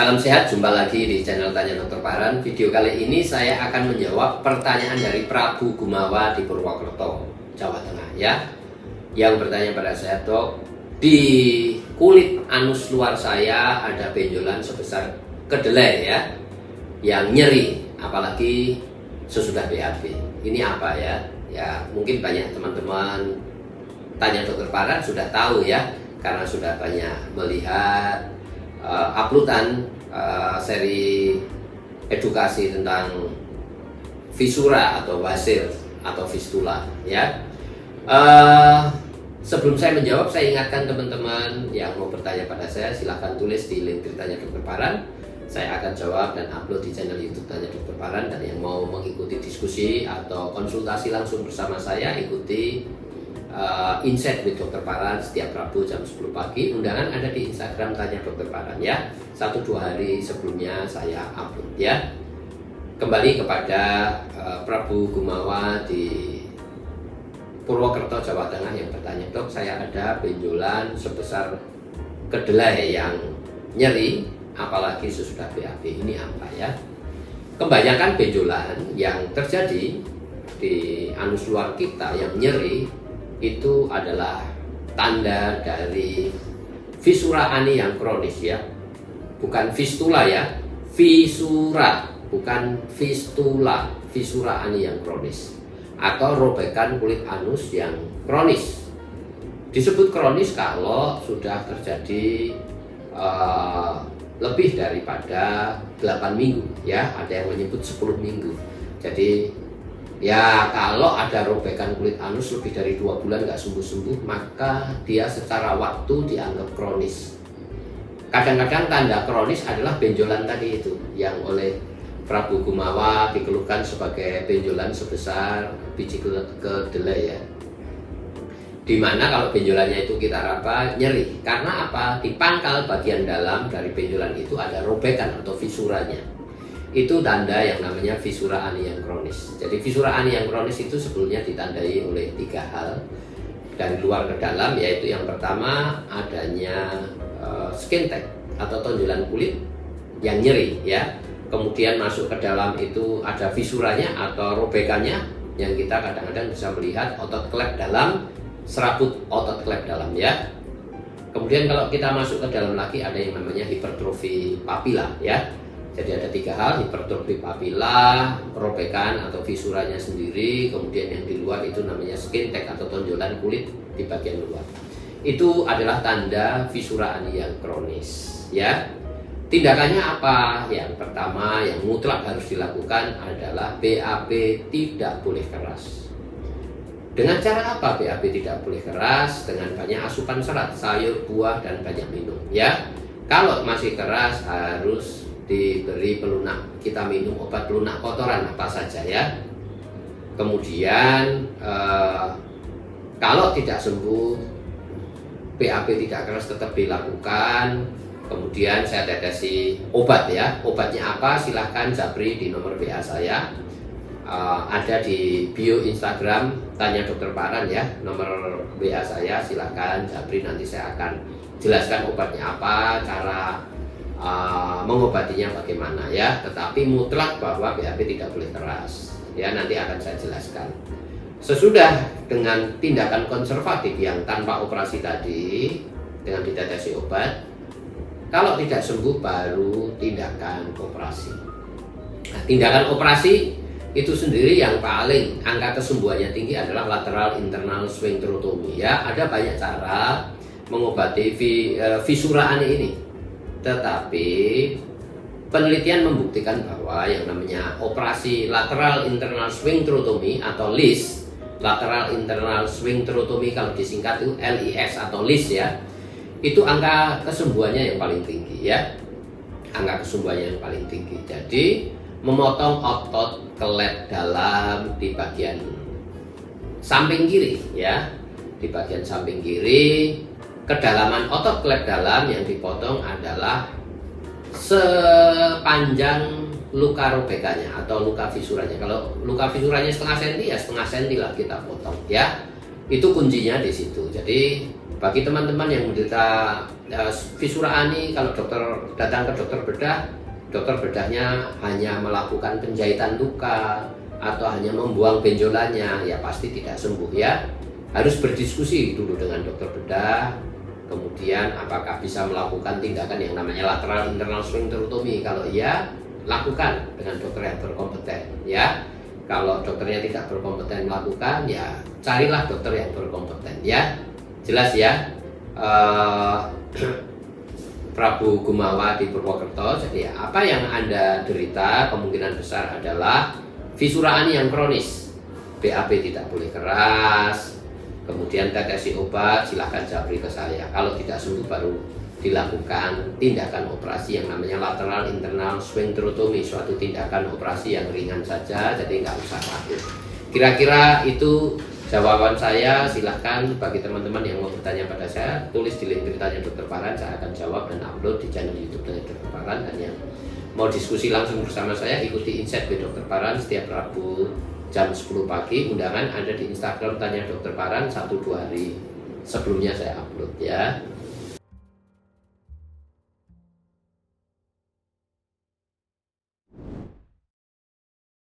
Salam sehat, jumpa lagi di channel Tanya Dokter Paran. Video kali ini saya akan menjawab pertanyaan dari Prabu Gumawa di Purwokerto, Jawa Tengah ya. Yang bertanya pada saya, Dok, di kulit anus luar saya ada benjolan sebesar kedelai ya, yang nyeri, apalagi sesudah BAB. Ini apa ya? Ya mungkin banyak teman-teman Tanya Dokter Paran sudah tahu ya, karena sudah banyak melihat uploadan seri edukasi tentang visura atau wasir atau fistula ya. Sebelum saya menjawab, saya ingatkan teman-teman yang mau bertanya pada saya, silahkan tulis di link Tanya Dokter Paran. Saya akan jawab dan upload di channel YouTube Tanya Dokter Paran. Dan yang mau mengikuti diskusi atau konsultasi langsung bersama saya, ikuti Insight with Dokter Paran setiap Rabu jam 10 pagi. Undangan ada di Instagram Tanya Dokter Paran ya. 1-2 hari sebelumnya saya upload ya. Kembali kepada Prabu Gumawa di Purwokerto, Jawa Tengah yang bertanya, Dok, saya ada benjolan sebesar kedelai yang nyeri, apalagi sesudah BAB. Ini apa ya? Kebanyakan benjolan yang terjadi di anus luar kita yang nyeri itu adalah tanda dari fisura ani yang kronis ya. Bukan fistula ya, fisura, bukan fistula, fisura ani yang kronis atau robekan kulit anus yang kronis. Disebut kronis kalau sudah terjadi lebih daripada 8 minggu ya, ada yang menyebut 10 minggu. Jadi ya kalau ada robekan kulit anus lebih dari 2 bulan nggak sembuh-sembuh, maka dia secara waktu dianggap kronis. Kadang-kadang tanda kronis adalah benjolan tadi itu, yang oleh Prabu Gumawa dikeluhkan sebagai benjolan sebesar biji kedelai ya. Dimana kalau benjolannya itu kita raba nyeri, karena apa? Di pangkal bagian dalam dari benjolan itu ada robekan atau fisuranya. Itu tanda yang namanya fisura ani yang kronis. Jadi fisura ani yang kronis itu sebetulnya ditandai oleh 3 hal dari luar ke dalam, yaitu yang pertama adanya skin tag atau tonjolan kulit yang nyeri ya. Kemudian masuk ke dalam itu ada fisuranya atau robekannya, yang kita kadang-kadang bisa melihat otot klep dalam, serabut otot klep dalam ya. Kemudian kalau kita masuk ke dalam lagi ada yang namanya hipertrofi papila ya. Jadi ada 3 hal, hipertrofi papila, robekan atau fisuranya sendiri, kemudian yang di luar itu namanya skin tag atau tonjolan kulit di bagian luar. Itu adalah tanda fisura ani yang kronis ya. Tindakannya apa? Yang pertama yang mutlak harus dilakukan adalah BAB tidak boleh keras. Dengan cara apa BAB tidak boleh keras? Dengan banyak asupan serat, sayur, buah, dan banyak minum ya. Kalau masih keras harus diberi pelunak, kita minum obat pelunak kotoran apa saja ya. Kemudian kalau tidak sembuh, BAB tidak keras tetap dilakukan. Kemudian saya tetesi obat ya. Obatnya apa? Silahkan japri di nomor WA saya. Ada di bio Instagram Tanya Dokter Paran ya. Nomor WA saya silahkan japri, nanti saya akan jelaskan obatnya apa, cara mengobatinya bagaimana ya. Tetapi mutlak bahwa BAB tidak boleh keras ya, nanti akan saya jelaskan. Sesudah dengan tindakan konservatif yang tanpa operasi tadi, dengan ditetesi obat, kalau tidak sembuh baru tindakan operasi. Nah, tindakan operasi itu sendiri yang paling angka kesembuhannya tinggi adalah lateral internal sphincterotomy ya. Ada banyak cara mengobati fisura ani ini. Tetapi penelitian membuktikan bahwa yang namanya operasi lateral internal sphincterotomy atau LIS, lateral internal sphincterotomy kalau disingkat itu LIS atau LIS ya, itu angka kesembuhannya yang paling tinggi ya. Angka kesembuhannya yang paling tinggi. Jadi memotong otot kelep dalam di bagian samping kiri ya. Di bagian samping kiri, kedalaman otot kelep dalam yang dipotong adalah sepanjang luka robekannya atau luka fisuranya. Kalau luka fisuranya setengah senti ya setengah senti lah kita potong ya. Itu kuncinya di situ. Jadi bagi teman-teman yang menderita fisura ani, kalau dokter datang ke dokter bedahnya hanya melakukan penjahitan luka atau hanya membuang benjolannya, ya pasti tidak sembuh ya. Harus berdiskusi dulu dengan dokter bedah. Kemudian apakah bisa melakukan tindakan yang namanya lateral internal sphincterotomy? Kalau iya, lakukan dengan dokter yang berkompeten ya. Kalau dokternya tidak berkompeten melakukan, ya carilah dokter yang berkompeten ya. Jelas ya. Prabu Gumawa di Purwokerto. Jadi apa yang Anda derita kemungkinan besar adalah fisura ani yang kronis. BAB tidak boleh keras. Kemudian tetesi obat, silahkan japri ke saya. Kalau tidak sembuh baru dilakukan tindakan operasi yang namanya lateral internal sphincterotomy, suatu tindakan operasi yang ringan saja, jadi nggak usah takut. Kira-kira itu jawaban saya. Silahkan bagi teman-teman yang mau bertanya pada saya, tulis di link ceritanya Dokter Paran, saya akan jawab dan upload di channel YouTube dari Dokter Paran. Dan yang mau diskusi langsung bersama saya, ikuti Insight with Dokter Paran setiap Rabu jam 10 pagi. Undangan ada di Instagram Tanya Dokter Paran, 1-2 hari sebelumnya saya upload ya.